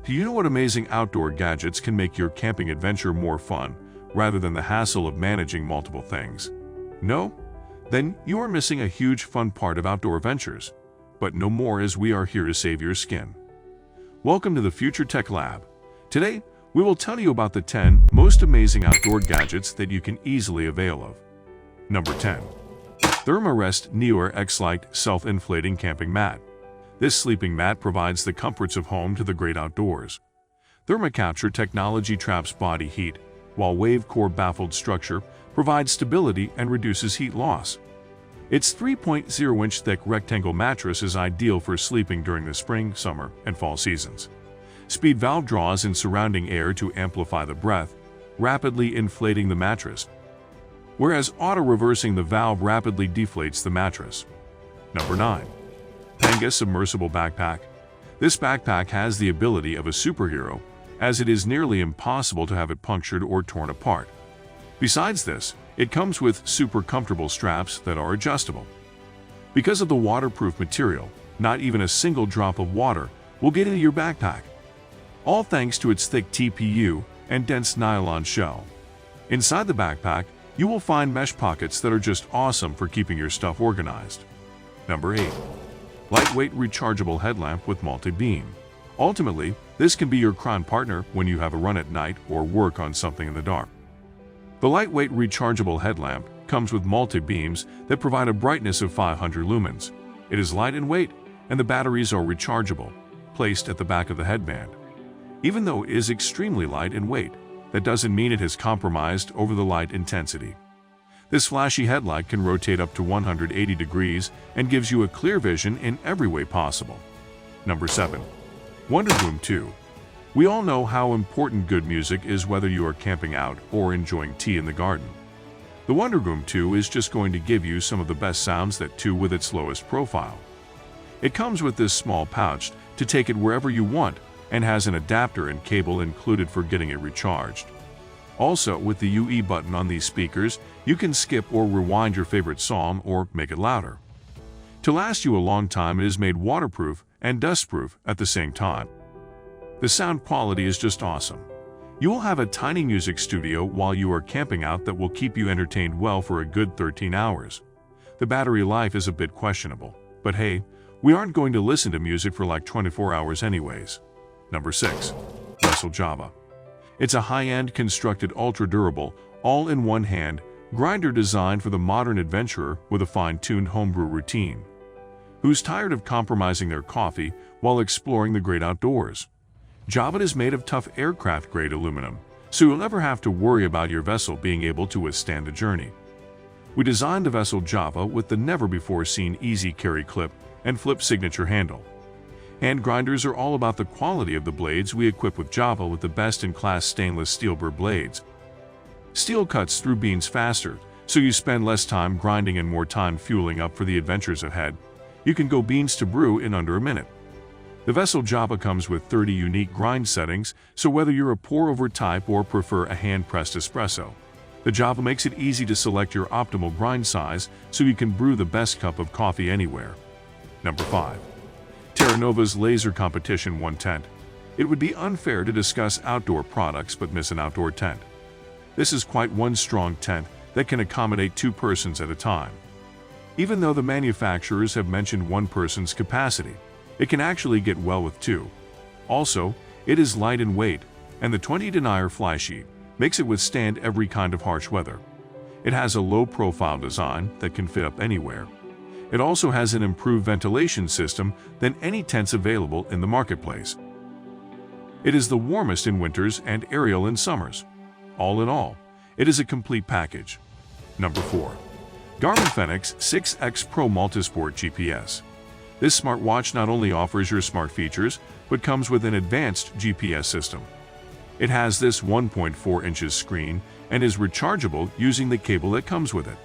Do you know what amazing outdoor gadgets can make your camping adventure more fun, rather than the hassle of managing multiple things? No? Then you are missing a huge fun part of outdoor adventures. But no more, as we are here to save your skin. Welcome to the Future Tech Lab. Today, we will tell you about the 10 most amazing outdoor gadgets that you can easily avail of. Number 10. Thermarest Neo X-Lite Self-Inflating Camping Mat. This sleeping mat provides the comforts of home to the great outdoors. Thermocapture technology traps body heat, while wave core baffled structure provides stability and reduces heat loss. Its 3.0-inch thick rectangle mattress is ideal for sleeping during the spring, summer, and fall seasons. Speed valve draws in surrounding air to amplify the breath, rapidly inflating the mattress, whereas auto-reversing the valve rapidly deflates the mattress. Number 9. Panga Submersible Backpack. This backpack has the ability of a superhero, as it is nearly impossible to have it punctured or torn apart. Besides this, it comes with super comfortable straps that are adjustable. Because of the waterproof material, not even a single drop of water will get into your backpack. All thanks to its thick TPU and dense nylon shell. Inside the backpack, you will find mesh pockets that are just awesome for keeping your stuff organized. Number 8. Lightweight rechargeable headlamp with multi-beam. Ultimately, this can be your crime partner when you have a run at night or work on something in the dark. The lightweight rechargeable headlamp comes with multi-beams that provide a brightness of 500 lumens. It is light in weight, and the batteries are rechargeable, placed at the back of the headband. Even though it is extremely light in weight, that doesn't mean it has compromised over the light intensity. This flashy headlight can rotate up to 180 degrees and gives you a clear vision in every way possible. Number 7. Wonder Room 2. We all know how important good music is, whether you are camping out or enjoying tea in the garden. The Wonder Room 2 is just going to give you some of the best sounds, that too with its lowest profile. It comes with this small pouch to take it wherever you want, and has an adapter and cable included for getting it recharged. Also, with the UE button on these speakers, you can skip or rewind your favorite song or make it louder. To last you a long time, it is made waterproof and dustproof at the same time. The sound quality is just awesome. You will have a tiny music studio while you are camping out that will keep you entertained well for a good 13 hours. The battery life is a bit questionable, but hey, we aren't going to listen to music for like 24 hours anyways. Number 6. Vessel Java. It's a high-end constructed ultra-durable, all-in-one hand grinder designed for the modern adventurer with a fine-tuned homebrew routine, who's tired of compromising their coffee while exploring the great outdoors. Java is made of tough aircraft-grade aluminum, so you'll never have to worry about your vessel being able to withstand the journey. We designed the Vessel Java with the never-before-seen easy carry clip and flip signature handle. Hand grinders are all about the quality of the blades we equip with Java, with the best-in-class stainless steel burr blades. Steel cuts through beans faster, so you spend less time grinding and more time fueling up for the adventures ahead. You can go beans to brew in under a minute. The Vessel Java comes with 30 unique grind settings, so whether you're a pour-over type or prefer a hand-pressed espresso, the Java makes it easy to select your optimal grind size so you can brew the best cup of coffee anywhere. Number 5. Terra Nova's Laser Competition 1 Tent. It would be unfair to discuss outdoor products but miss an outdoor tent. This is quite one strong tent that can accommodate 2 persons at a time. Even though the manufacturers have mentioned 1 person's capacity, it can actually get well with 2. Also, it is light in weight, and the 20 denier fly sheet makes it withstand every kind of harsh weather. It has a low-profile design that can fit up anywhere. It also has an improved ventilation system than any tents available in the marketplace. It is the warmest in winters and aerial in summers. All in all, it is a complete package. Number 4. Garmin Fenix 6X Pro Multisport GPS. This smartwatch not only offers your smart features, but comes with an advanced GPS system. It has this 1.4 inches screen and is rechargeable using the cable that comes with it.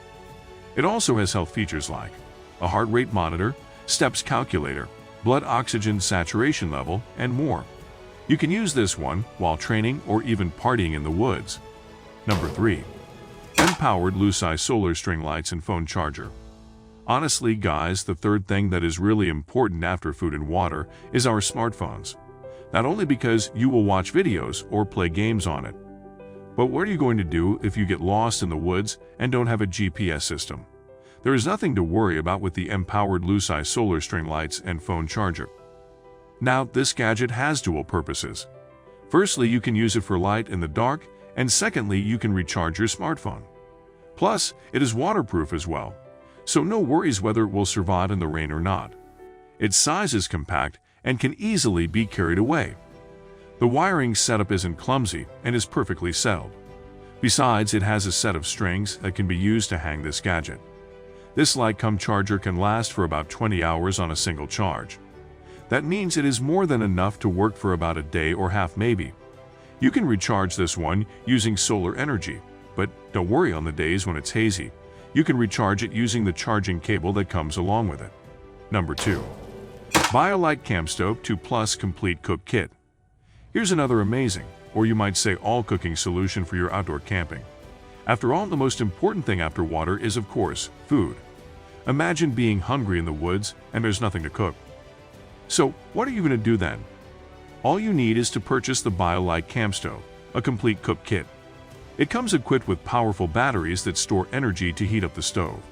It also has health features like a heart rate monitor, steps calculator, blood oxygen saturation level, and more. You can use this one while training or even partying in the woods. Number 3. M-powered Lucite solar string lights and phone charger. Honestly, guys, the third thing that is really important after food and water is our smartphones. not only because you will watch videos or play games on it, but what are you going to do if you get lost in the woods and don't have a GPS system? There is nothing to worry about with the empowered Lucite solar string lights and phone charger. Now, this gadget has dual purposes. Firstly, you can use it for light in the dark, and secondly, you can recharge your smartphone. Plus, it is waterproof as well, so no worries whether it will survive in the rain or not. Its size is compact and can easily be carried away. The wiring setup isn't clumsy and is perfectly settled. Besides, it has a set of strings that can be used to hang this gadget. This light-cum charger can last for about 20 hours on a single charge. That means it is more than enough to work for about a day or half maybe. You can recharge this one using solar energy, but don't worry on the days when it's hazy. You can recharge it using the charging cable that comes along with it. Number 2. BioLite Camp Stove 2 Plus Complete Cook Kit. Here's another amazing, or you might say all-cooking solution for your outdoor camping. After all, the most important thing after water is, of course, food. Imagine being hungry in the woods and there's nothing to cook. So, what are you going to do then? All you need is to purchase the BioLite Camp Stove, a complete cook kit. It comes equipped with powerful batteries that store energy to heat up the stove.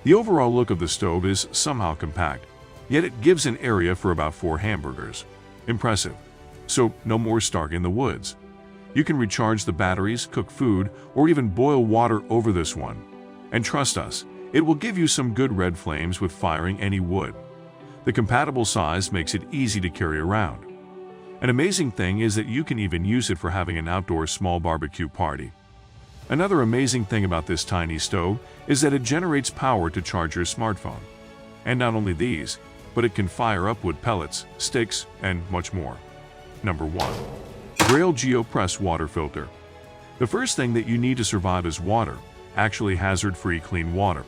The overall look of the stove is somehow compact, yet it gives an area for about 4 hamburgers. Impressive. So, no more stark in the woods. You can recharge the batteries, cook food, or even boil water over this one. And trust us, it will give you some good red flames with firing any wood. The compatible size makes it easy to carry around. An amazing thing is that you can even use it for having an outdoor small barbecue party. Another amazing thing about this tiny stove is that it generates power to charge your smartphone. And not only these, but it can fire up wood pellets, sticks, and much more. Number 1. Grail GeoPress Water Filter. The first thing that you need to survive is water, actually hazard-free clean water.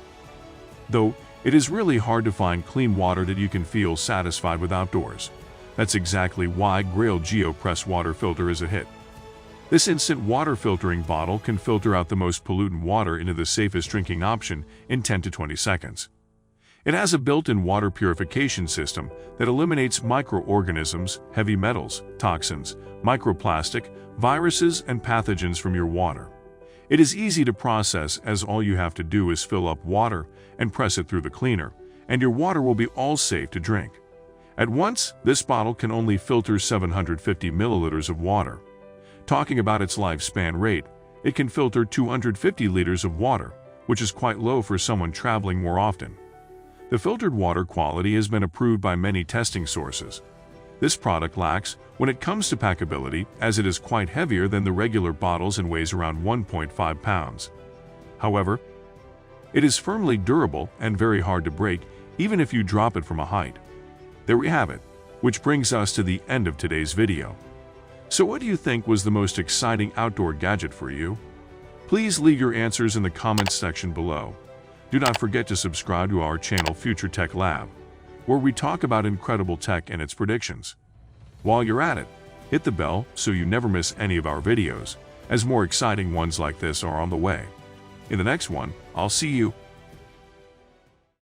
Though, it is really hard to find clean water that you can feel satisfied with outdoors. That's exactly why Grail GeoPress Water Filter is a hit. This instant water filtering bottle can filter out the most pollutant water into the safest drinking option in 10 to 20 seconds. It has a built-in water purification system that eliminates microorganisms, heavy metals, toxins, microplastic, viruses, and pathogens from your water. It is easy to process as all you have to do is fill up water and press it through the cleaner, and your water will be all safe to drink. At once, this bottle can only filter 750 milliliters of water. Talking about its lifespan rate, it can filter 250 liters of water, which is quite low for someone traveling more often. The filtered water quality has been approved by many testing sources. This product lacks when it comes to packability, as it is quite heavier than the regular bottles and weighs around 1.5 pounds. However, it is firmly durable and very hard to break, even if you drop it from a height. There we have it, which brings us to the end of today's video. So what do you think was the most exciting outdoor gadget for you? Please leave your answers in the comments section below. Do not forget to subscribe to our channel Future Tech Lab, where we talk about incredible tech and its predictions. While you're at it, hit the bell so you never miss any of our videos, as more exciting ones like this are on the way. In the next one, I'll see you.